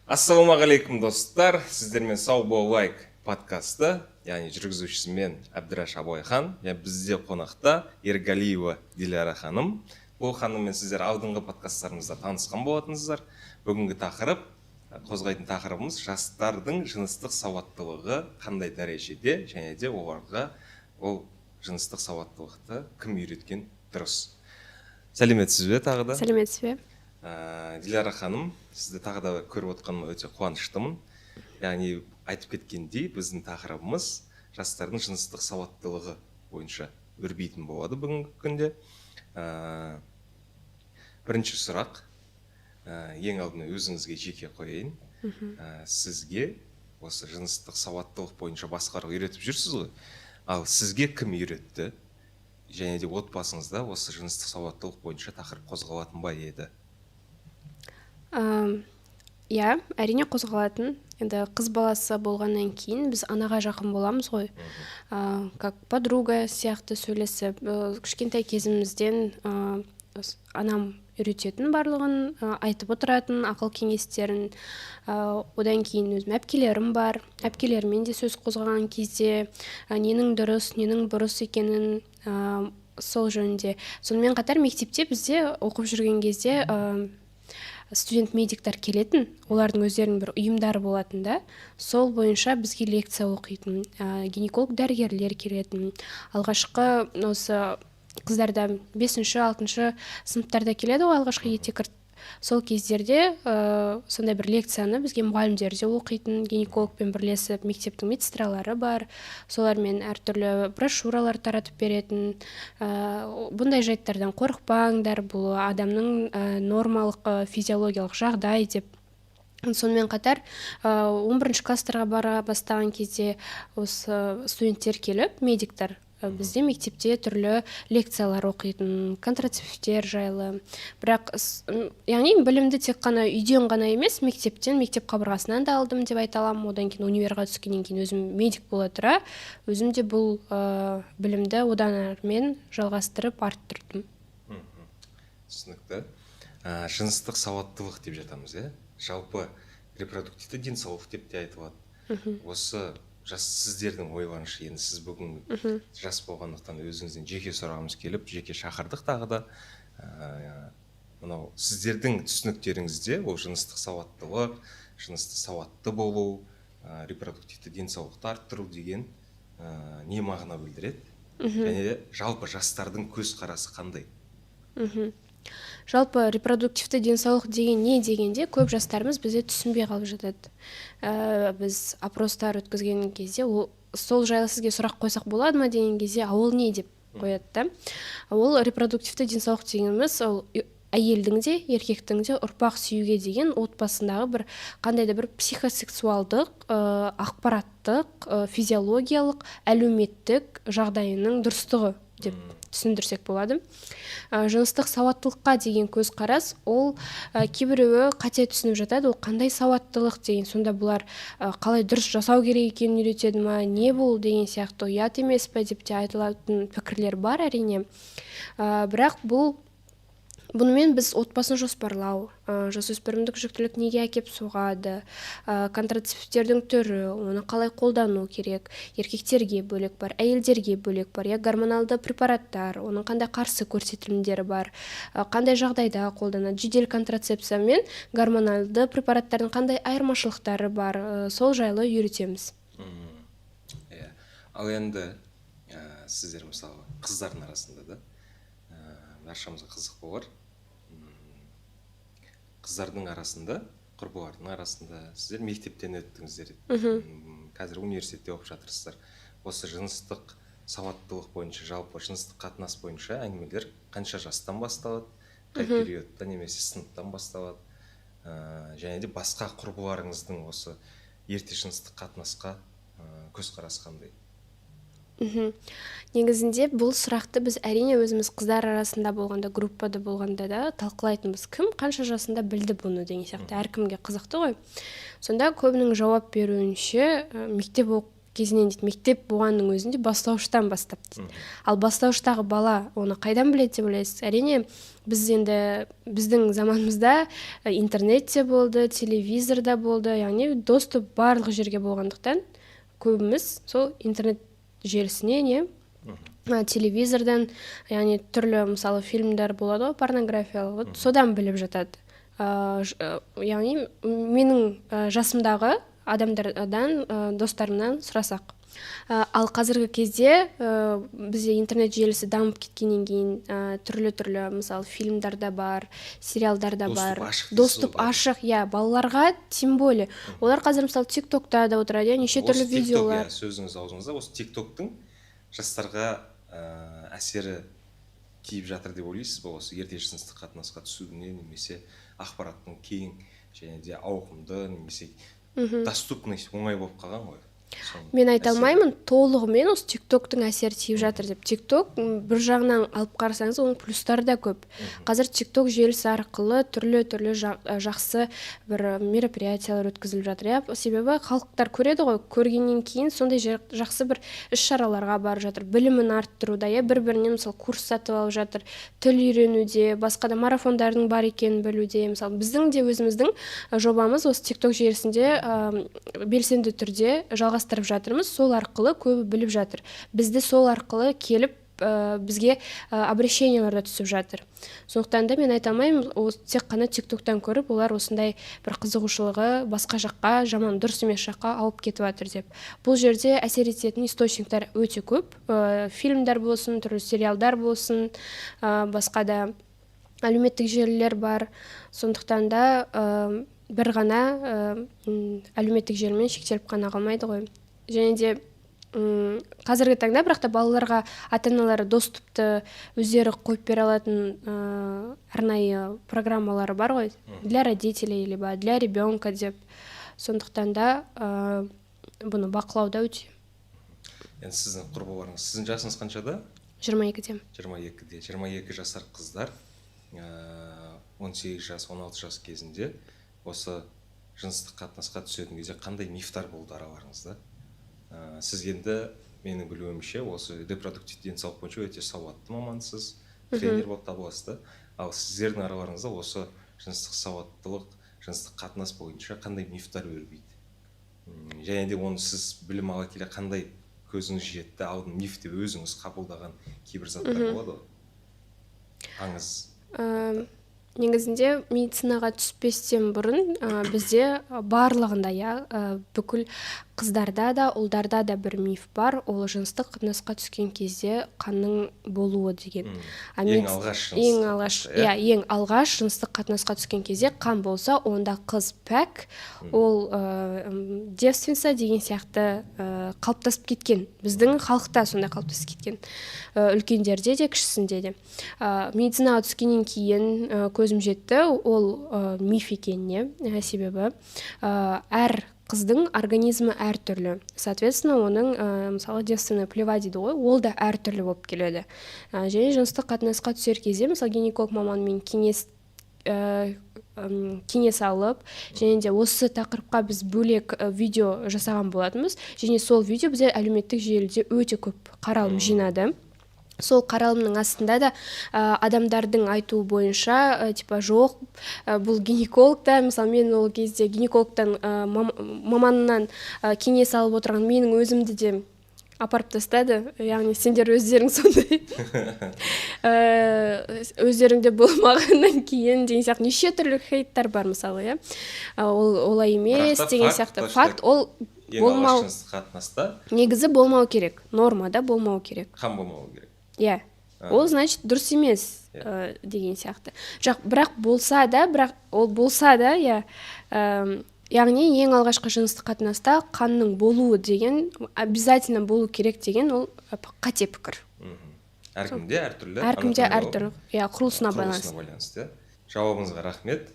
Ассалаумағалейкум достар, сіздермен сау болайық подкасты, яғни жүргізушісімен Әбдіраш Абойхан, бізде қонақта Ергалиева Диляра ханым. Бұл ханыммен сіздер алдыңғы подкасттарымызда танысқан болатынсыздар. Бүгінгі қозғайтын тақырыбымыз жастардың жыныстық сауаттылығы қандай дәрежеде, және де оларға ол жыныстық сауаттылықты кім үйреткен дұрыс. Сәлеметсіз бе тағы да? Сәлеметсіз бе? Диляра ханым, сізді тағы да көріп отқаныма өте қуаныштымын. Яғни айтып кеткендей, біздің тақырыбымыз жастардың жыныстық сауаттылығы бойынша өрбейтін болады бүгінгі күнде. Бірінші сұрақ, ең алдымен өзіңізге жеке қояйын. Сізге осы жыныстық сауаттылық бойынша басқаларға үйретіп жүрсіз ғой. Ал сізге кім үйретті? Және де отбасыңызда осы жыныстық сауаттылық бойынша тақырып қозғалатын ба еді? Иә, әрине қозғалатын. Енді қыз баласы болғаннан кейін біз анаға жақын боламыз ғой. Как подруга сияқты сөйлесіп, кішкентай кезімізден анам үйрететін барлығын, айтып отыратын ақыл кеңестерін. Одан кейін өзім әпкелерім бар. Әпкелермен де сөз қозғаған кезде ненің дұрыс, ненің бұрыс екенін сол жөнінде. Сонымен қатар мектепте бізде оқып жүрген кезде студент-медиктар келетін, олардың өздерінің бір ұйымдары болатын да, сол бойынша бізге лекция оқитын, гинеколог дәрігерлер келетін. Алғашқы осы қыздарда 5-6 сыныптарда келеді ғой алғашқы етекірт. Сол кездерде сондай бір лекцияны бізге мұғалімдер де оқитын, гинекологпен бірлесіп, мектептің медсестралары бар, солармен әртүрлі брошюралар таратып беретін. Бұндай жайттардан қорықпаңдар, бұл адамның нормалық физиологиялық жағдай деп. Сонымен қатар 11 класстарға бара бастаған кезде осы студенттер келіп, медиктар бізде мектепте түрлі лекциялар оқитын, контрацептивтер жайлы. Бірақ яғни білімді тек қана үйден ғана емес, мектептен, мектеп қабырғасынан да алдым деп айта аламын. Одан кейін универға түскеннен кейін өзім медик бола тұра, өзім де бұл білімді одан әрмен жалғастырып арттырдым. Түсінікті. Жыныстық сауаттылық деп жатамыз, жалпы репродуктивті денсаулық деп те айтылады. Осы сіздердің ойларыңызша, енді сіз бүгін жас болғандықтан өзіңізден жеке сұрағымыз келіп, жеке шақырдық тағы да. Мынау сіздердің түсініктеріңізде ол жыныстық сауаттылық, жыныстық сауатты болу, репродуктивті денсаулықты арттыру деген не мағына білдіреді? Және жалпы жастардың көзқарасы қандай? Жалпы репродуктивті денсаулық деген не дегенде көп жастарымыз бізде түсінбей қалып жатады. Біз опростар өткізген кезде сол жайлы сізге сұрақ қойсақ болады ма деген кезде ол не деп қояды да. Ол репродуктивті денсаулық дегеніміз ол әйелдің де еркектің де ұрпақ сүюге деген отбасындағы бір қандай да бір психосексуалдық, ақпараттық, физиологиялық, әлеуметтік жағдайының дұрыстығы деп түсіндірсек болады. Жыныстық сауаттылыққа деген көзқарас, ол кейбіреуі қате түсініп жатады, ол қандай сауаттылық деген, сонда бұлар қалай дұрыс жасау керек екенін үйретеді ма, не бұл деген сияқты, ұят емес пе деп те айтылатын пікірлер бар әрине. Бірақ бұнымен біз отбасын жоспарлау, жасөспірімдік жүктілік неге әкеп соғады, контрацептивтердің түрі, оны қалай қолдану керек, еркектерге бөлек бар, әйелдерге бөлек бар, гормоналды препараттар, оның қандай қарсы көрсетілімдері бар, қандай жағдайда қолданады, жедел контрацепция мен гормоналды препараттардың қандай айырмашылықтары бар, сол жайлы үйретеміз. Ал енді сіздер мысалы қыздардың арасында да баршамызға қызық болар. Қыздардың арасында, құрбылардың арасында сіздер мектептен өттіңіздер. Қазір университетте оқып жатырсыздар. Осы жыныстық сауаттылық бойынша, жалпы жыныстық қатынас бойынша әңгімелер қанша жастан басталады, қай периодта немесе сыныптан басталады, және де басқа құрбыларыңыздың осы ерте жыныстық қатынасқа көзқарасы қандай? Негізінде бұл сұрақты біз әрине өзіміз қыздар арасында болғанда, группада болғанда да талқылайтынбыз. Кім қанша жасында білді бұны деген сияқты, әркімге қызықты ғой. Сонда көбінің жауап беруінше мектеп кезінен дейді мектеп болғанның өзінде бастауыштан бастап дейді. Ал бастауыштағы бала оны қайдан біледі деп ойлайсыз? Әрине біз енді біздің заманымызда интернет те болды, телевизор да болды, яғни доступ барлық жерге болғандықтан көбіміз сол интернет желісіне не телевизордан, яғни түрлі мысалы фильмдер болады ғой порнографиялық, вот содан біліп жатады. Яғни менің жасымдағы адамдардан, достарымнан сұрасақ. Ал қазіргі кезде бізде интернет желісі дамып кеткеннен кейін түрлі мысалы фильмдар да бар, сериалдар да бар. Доступ ашық, иә, балаларға тем более. Олар қазір мысалы TikTokта да отырады, неше түрлі видеолар. Сөзіңіз аузыңызда, осы TikToктың жастарға әсері тиіп жатыр деп ойлайсыз ба? Осы ерте жыныстық қатынасқа түсуіне, немесе ақпараттың кең және де ауқымды, немесе доступный, оңай болып қалған ғой. Мен айта алмаймын толығымен осы TikToктың әсері тиіп жатыр деп. TikTok бір жағынан алып қарасаңыз, оның плюстары да көп. Қазір TikTok желісі арқылы түрлі жақсы бір мероприятиялар өткізіліп жатыр. Себебі халықтар көреді ғой, көргеннен кейін сондай жақсы бір іс-шараларға барып жатыр. Білімін арттыруда, бір-бірінен мысалы курс сатып алып жатыр, тіл үйренуде, басқа да марафондардың бар екенін білуде. Мысалы біздің де өзіміздің жобамыз осы TikTok желісінде белсенді түрде жалғастырып жатырмыз, сол арқылы көбі біліп жатыр. Бізді сол арқылы келіп бізге обращениялар да түсіп жатыр. Сондықтан да мен айта алмаймын, тек қана TikToктан көріп, олар осындай бір қызығушылығы басқа жаққа, жаман дұрыс емес жаққа алып кетіп жатыр деп. Бұл жерде әсер ететін источниктер өте көп. Фильмдар болсын, түрлі сериалдар болсын, басқа да әлеуметтік желілер бар. Сондықтан да бір ғана әлеуметтік желімен шектеліп қана қалмайды ғой. Және де қазіргі таңда бірақ та балаларға ата-аналары доступты өздері қойып бере алатын арнайы программалары бар ғой, для родителей либо для ребенка деп. Сондықтан да бұны бақылауда өте. Енді сіздің құрбыларыңыз, сіздің жасыңыз қаншада? 22-де. 22-де. 22 жасар қыздар 18 жас, 16 жас кезінде осы жыныстық қатынасқа түсетін кезде қандай мифтар болды араларыңызда? Сіз енді менің білуімше осы репродуктивті денсаулық бойынша өте сауатты мамансыз, тренер болып табыласыз. Ал сіздердің араларыңызда осы жыныстық сауаттылық, жыныстық қатынас бойынша қандай мифтар өрбиді? Және де оны сіз білім ала келе қандай көзіңіз жетті, алдын миф деп өзіңіз қабылдаған кейбір заттар болады ғой? Аңыз. Негізінде медицинаға түспестен бұрын бізде барлығында бүкіл қыздарда да, ұлдарда да бір миф бар. Ол жыныстық қатынасқа түскен кезде қанның болуы деген. Ең алғаш жыныстық қатынасқа түскен кезде қан болса, онда қыз пәк, ол девственница деген сияқты қалыптасып кеткен. Біздің халықта сондай қалыптасып кеткен. Үлкендерде де, кішісінде де. Медицинаға түскеннен кейін көзім жетті, ол миф екеніне. Себебі әр қыздың организмі әртүрлі. Соответственно, оның мысалы девственный плева дейді ғой, ол да әртүрлі болып келеді. Және жыныстық қатынасқа түсер кезде мысалы гинеколог маманмен кеңес алып, және де осы тақырыпқа біз бөлек видео жасаған болатынбыз. Және сол видео бізде әлеуметтік желіде өте көп қаралым жинады. Сол қаралымның астында да адамдардың айтуы бойынша жоқ, бұл гинекологта, мысалы мен ол кезде гинекологтан маманнан кеңес алып отырған менің өзімді де апарып тастады. Яғни сендер өздерің сондай өздеріңде болмағаннан кейін деген сияқты неше түрлі хейттар бар мысалы, олай емес деген сияқты. Факт ол болмау, негізі болмау керек, нормада болмау керек. Қан болмау керек. Ол значит дұрыс емес деген сияқты. Бірақ болса да, яғни ең алғашқы жыныстық қатынаста қанның болуы деген, обязательно болу керек деген, ол қате пікір. Әркімде әртүрлі. Әркімде әртүрлі, құрылысына байланысты. Жауабыңызға рахмет.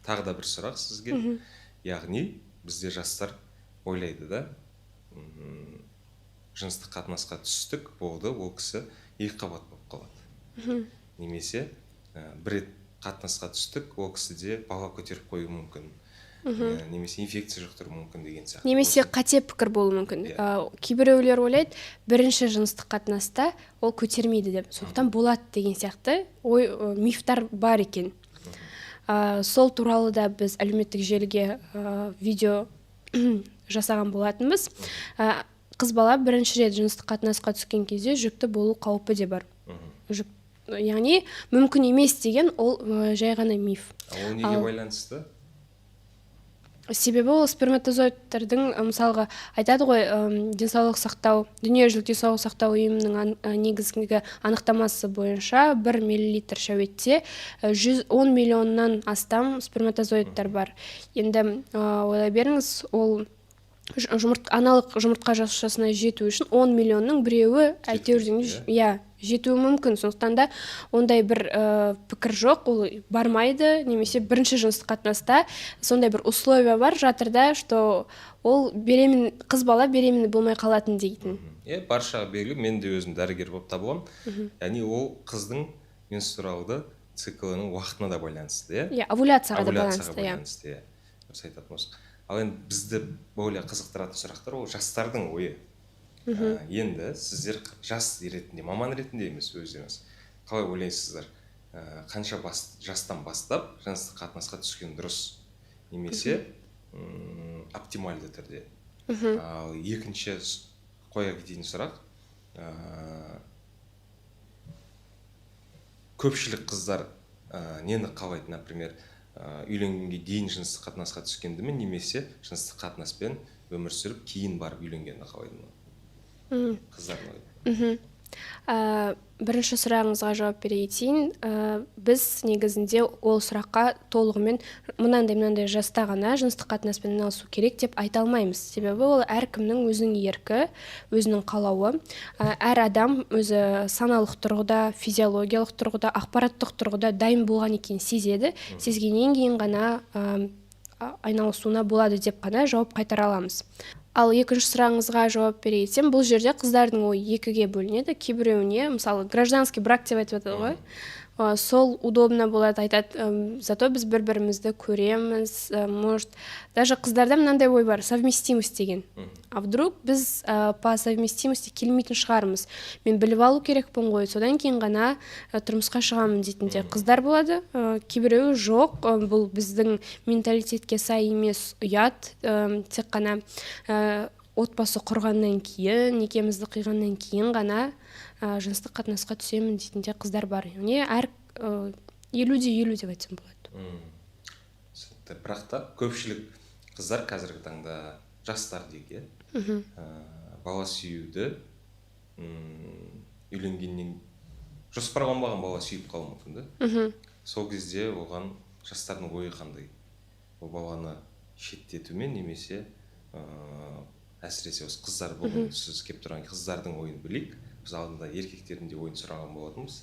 Тағы да бір сұрақ сізге. Яғни бізде жастар ойлайды да, жыныстық қатынасқа түстік, болды, ол кісі екі қабат болып қалады. Немесе бір рет қатынасқа түстік, ол кісіде бала көтеріп қою мүмкін. немесе инфекция жұқтыруы мүмкін деген сияқты. Немесе қате пікір болуы мүмкін. Кейбіреулер ойлайды, бірінші жыныстық қатынаста ол көтермейді деп. Сондықтан болады деген сияқты мифтар бар екен. Сол туралы да біз әлеуметтік желіге видео жасаған болатынбыз. Қыз бала бірінші рет жыныстық қатынасқа түскен кезде жүкті болу қаупі де бар. Яғни мүмкін емес деген ол жай ғана миф. Ол неге байланысты? Себебі ол сперматозоидтардың, мысалға айтады ғой, дүниежүзілік денсаулық сақтау ұйымының негізгі анықтамасы бойынша 1 миллилитр шәуетте 110 миллионнан астам сперматозоидтар бар. Енді ойлай беріңіз, ол аналық жұмыртқа жасушасына жету үшін 10 миллионның біреуі әйтеуір жетуі мүмкін. Сондықтан да ондай бір пікір жоқ, ол бармайды, немесе бірінші жыныстық қатынаста сондай бір условия бар жатырда, что ол қыз бала беременный болмай қалатын дейтін. Баршаға белгілі, мен де өзім дәрігер болып табыламын. Яғни ол қыздың менструалды циклінің уақытына да байланысты, овуляцияға да байланысты. Ал енді бізді более қызықтыратын сұрақтар ол жастардың ойы. Енді сіздер жас ретінде, маман ретінде емес өздеріңіз қалай ойлайсыздар? Қанша жастан бастап жыныстық қатынасқа түскен дұрыс, немесе оптимальды түрде? Ал екінші қоя кететін сұрақ, көпшілік қыздар нені қалайды, например, үйленгенге дейін жыныстық қатынасқа түскенді ме, немесе жыныстық қатынаспен өмір сүріп кейін барып үйленгенді қалайды ма? Қыздардың. Бірінші сұрағыңызға жауап бере кетейін. Біз негізінде ол сұраққа толығымен мынандай жаста ғана жыныстық қатынаспен айналысу керек деп айта алмаймыз. Себебі ол әркімнің өзінің еркі, өзінің қалауы. Әр адам өзі саналық тұрғыда, физиологиялық тұрғыда, ақпараттық тұрғыда дайын болған екен сезеді. Сезгеннен кейін ғана айналысуына болады деп қана жауап қайтара аламыз. Ал екінші сұрағыңызға жауап бере кетсем, бұл жерде қыздардың ойы екіге бөлінеді. Кейбіреуіне, мысалы, гражданский брак деп айтып жатады ғой. Сол удобно болады, айтады, зато біз бір-бірімізді көреміз, может, даже қыздарда мынандай ой бар, совместимость деген. А вдруг біз по совместимости келмейтін шығармыз. Мен біліп алу керекпін ғой, содан кейін ғана тұрмысқа шығамын дейтін де қыздар болады. Кейбіреуі жоқ, бұл біздің менталитетке сай емес, ұят, тек қана отбасы құрғаннан кейін, некемізді қиғаннан кейін ғана жыныстық қатынасқа түсемін дейтін де қыздар бар. Яғни әр 50-50 деп айтсам болады. Бірақ та көпшілік қыздар қазіргі таңда жастар дейік, бала сүюді үйленгеннен жоспарланбаған бала сүйіп қалуы мүмкін. Сол кезде оған жастардың ойы қандай? Ол баланы шеттетумен, немесе әсіресе осы қыздар болған, сіз кеп тұрған қыздардың ойын білейік. Біз алдында еркектердің де ойын сұраған болатынбыз.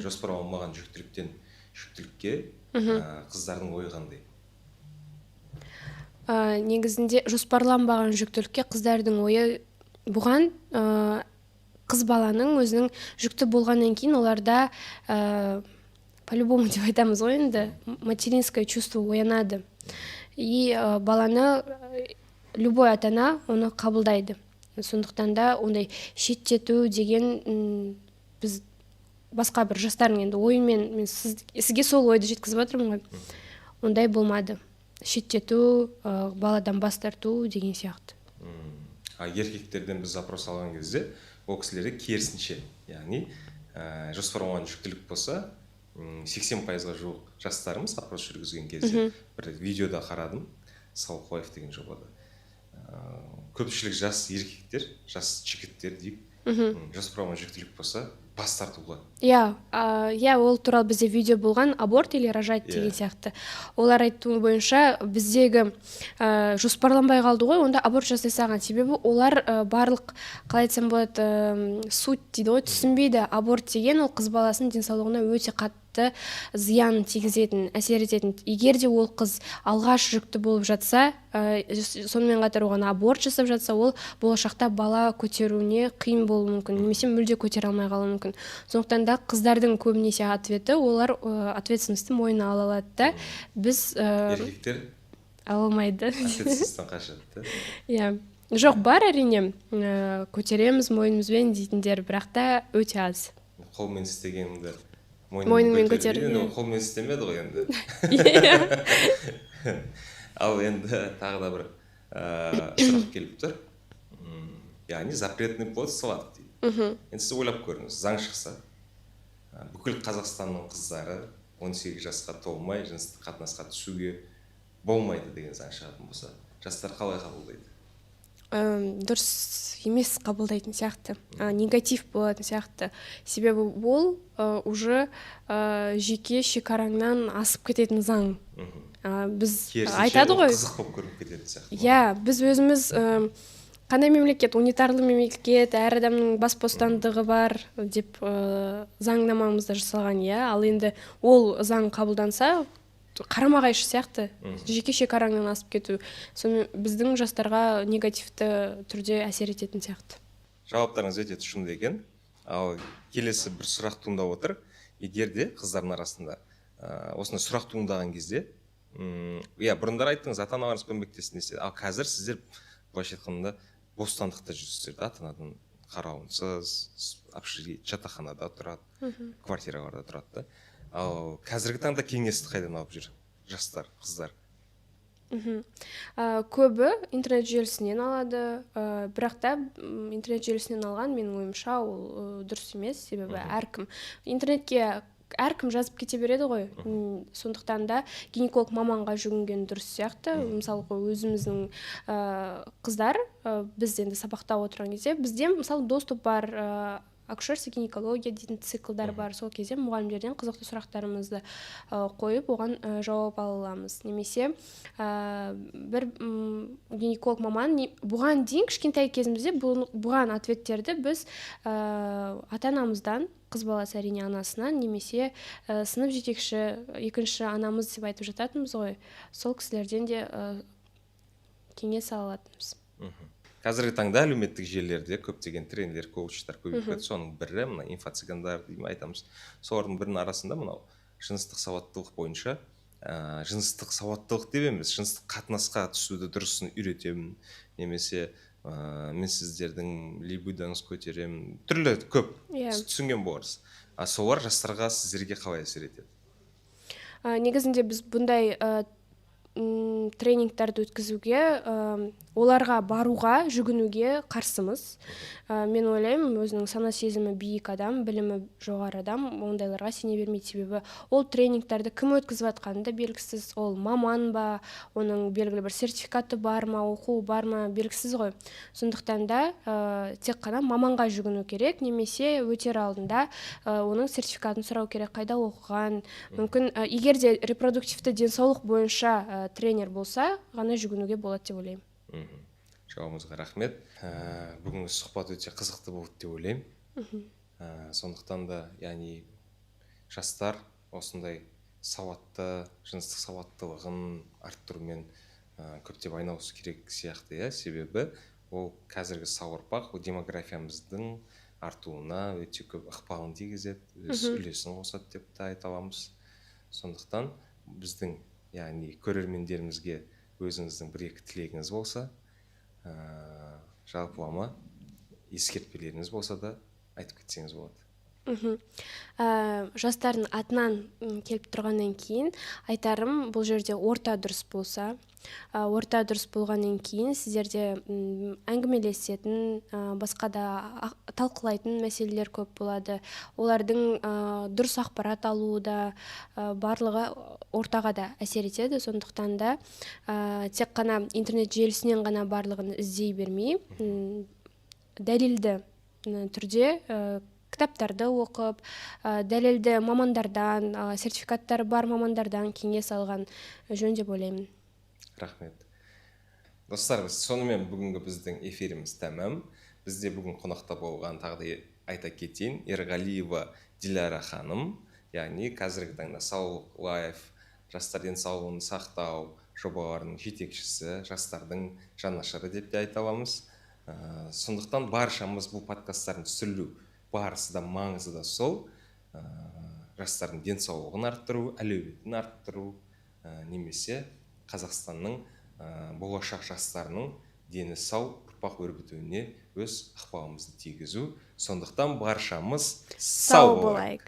Жоспарланбаған жүктілікке қыздардың ойы қандай? Негізінде жоспарланбаған жүктілікке қыздардың ойы бұған қыз баланың өзінің жүкті болғаннан кейін оларда по-любому деп айтамыз ғой, енді материнское чувство оянады. И баланы любой ата-ана оны қабылдайды. Сондықтан да ондай шеттету деген біз басқа бір жастардың енді ойымен, мен сізге сол ойды жеткізіп жатырмын ғой. Ондай болмады. Шеттету, баладан бас тарту деген сияқты. Еркектерден біз запрос алған кезде ол кісілерде керісінше, яғни жоспарланған жүктілік болса 80%-ға жуық жастарымыз опрос жүргізген кезде бір видеода қарадым, Салқоев деген жобада. Көпшілік жас еркектер, жас жігіттер дейік, жоспарланған жүктілік болса бас тартуға. Ол туралы бізде видео болған, аборт или рожать деген сияқты. Олар айтуы бойынша біздегі жоспарланбай қалды ғой, онда аборт жасай салған. Себебі олар барлық, қалай айтсам болады, суть дейді ғой, түсінбейді. Аборт деген ол қыз баласының денсаулығына өте қатты зиян тигізетін, әсер ететін. Егер де ол қыз алғаш жүкті болып жатса, сонымен қатар оған аборт жасап жатса, ол болашақта бала көтеруіне қиын болуы мүмкін, немесе мүлде көтере алмай қалуы мүмкін. Сондықтан да қыздардың көбінесе ответі, олар ответственностьті мойнына ала алады да. Біз еркектер ала алмайды. ответственностьтан қашады да. Иә. Жоқ, бар әрине, көтереміз мойнымызбен дейтіндер, бірақ та өте аз. Қолмен істегенімді Мойныңмен көтер көтер, дейді, иә. қолмен істемеді ғой енді. Иә. Ал енді тағы да бір сұрақ келіп тұр. Яғни запретный плод сладкий дейді. Енді сіз ойлап көріңіз, заң шықса, бүкіл Қазақстанның қыздары 18 жасқа толмай жыныстық қатынасқа түсуге болмайды деген заң шығатын болса, жастар қалай қабылдайды? Дұрыс емес қабылдайтын сияқты, негатив болатын сияқты. Себебі ол уже жеке шекараңнан асып кететін заң. Біз айтады ғой, қызық болып көрініп кететін сияқты. иә, біз өзіміз қандай мемлекет, унитарлы мемлекет, әр адамның бас бостандығы бар деп заңнамамызда жасалған, иә. Ал енді ол заң қабылданса, қарама қайшы сияқты, жеке шекараңнан асып кету. Сонымен біздің жастарға негативті түрде әсер ететін сияқты. Жауаптарыңыз өте тұшымды екен. Ал келесі бір сұрақ туындап отыр. Егер де қыздардың арасында осындай сұрақ туындаған кезде, иә, бұрындар айттыңыз, ата-аналарыңыз көмектесін десе, ал қазір сіздер былайша айтқанда бостандықта жүрсіздер, ата-анадан қарауынсыз, жатақханада тұрады, квартираларда тұрады да. Ал қазіргі таңда кеңесті қайдан алып жүр жастар, қыздар? Көбі интернет желісінен алады, бірақ та интернет желісінен алған менің ойымша ол дұрыс емес, себебі интернетке әркім жазып кете береді ғой. Сондықтан да гинеколог маманға жүгінген дұрыс сияқты. Мысалға өзіміздің қыздар, біз енді сабақта отырған кезде, бізде мысалы доступ бар, акушерство гинекология дейтін циклдар бар. Сол кезде мұғалімдерден қызықты сұрақтарымызды қойып, оған жауап ала аламыз. Немесе бір гинеколог маман, бұған дейін кішкентай кезімізде бұған ответтерді біз ата-анамыздан, қыз баласы әрине анасынан, немесе сынып жетекші, екінші анамыз деп айтып жататынбыз ғой. Сол кісілерден де кеңес ала алатынбыз. Қазіргі таңда әлеуметтік желілерде көптеген тренерлер, коучтар көбейіп кетті. Соның бірі мына инфо-цыгандар деймін, айтамыз. Солардың бірінің арасында мынау жыныстық сауаттылық бойынша, жыныстық сауаттылық деп емес, жыныстық қатынасқа түсуді дұрысын үйретемін, немесе мен сіздердің либидоңыз көтеремін, түрлі көп түсінген боларсыз. Солар жастарға, сіздерге қалай әсер етеді? Негізінде біз бұндай тренингтарды өткізуге, оларға баруға, жүгінуге қарсымыз. Мен ойлаймын, өзінің сана сезімі биік адам, білімі жоғары адам ондайларға сене бермейді, себебі ол тренингтарды кім өткізіп жатқаны да белгісіз, ол маман ба, оның белгілі бір сертификаты бар ма, оқуы бар ма, белгісіз ғой. Сондықтан да тек қана маманға жүгіну керек, немесе өтер алдында оның сертификатын сұрау керек, қайда оқыған. Мүмкін егер де репродуктивті денсаулық бойынша тренер болса, ғана жүгінуге болады деп ойлаймын. Жауабыңызға рахмет. Бүгінгі сұхбат өте қызықты болды деп ойлаймын. Сондықтан да, яғни жастар осындай сауатты, жыныстық сауаттылығын арттырумен көптеп айналысу керек сияқты, иә, себебі ол қазіргі сауырпақ, демографиямыздың артуына өте көп ықпалын тигізеді, үлесін қосады деп те айта аламыз. Сондықтан біздің, яғни көрермендерімізге өзіңіздің бір-екі тілегіңіз болса, жалпылама ескертпелеріңіз болса да айтып кетсеңіз болады. Жастардың атынан келіп тұрғаннан кейін айтарым, бұл жерде орта дұрыс болса, орта дұрыс болғаннан кейін сіздерде әңгімелесетін, басқа да талқылайтын мәселелер көп болады. Олардың дұрыс ақпарат алуы да барлығы ортаға да әсер етеді. Сондықтан да тек қана интернет желісінен ғана барлығын іздей бермей, дәлелді түрде кітаптарды оқып, дәлелді мамандардан, сертификаттары бар мамандардан кеңес алған жөн деп ойлаймын. Рахмет. Достар, сонымен бүгінгі біздің эфиріміз тәмам. Бізде бүгін қонақта болған, тағы да айта кетейін, Ерғалиева Диляра ханым, яғни қазіргі таңда Саулық Лайф, жастар денсаулығын сақтау жобаларының жетекшісі, жастардың жанашыры деп те айта аламыз. Сондықтан баршамыз бұл подкасттарын түсірілу барысы да маңызы да сол, жастардың денсаулығын арттыру, әлеуетін арттыру, немесе Қазақстанның болашақ жастарының дені сау ұрпақ өрбітуіне өз ықпалымызды тигізу. Сондықтан баршамыз сау болайық.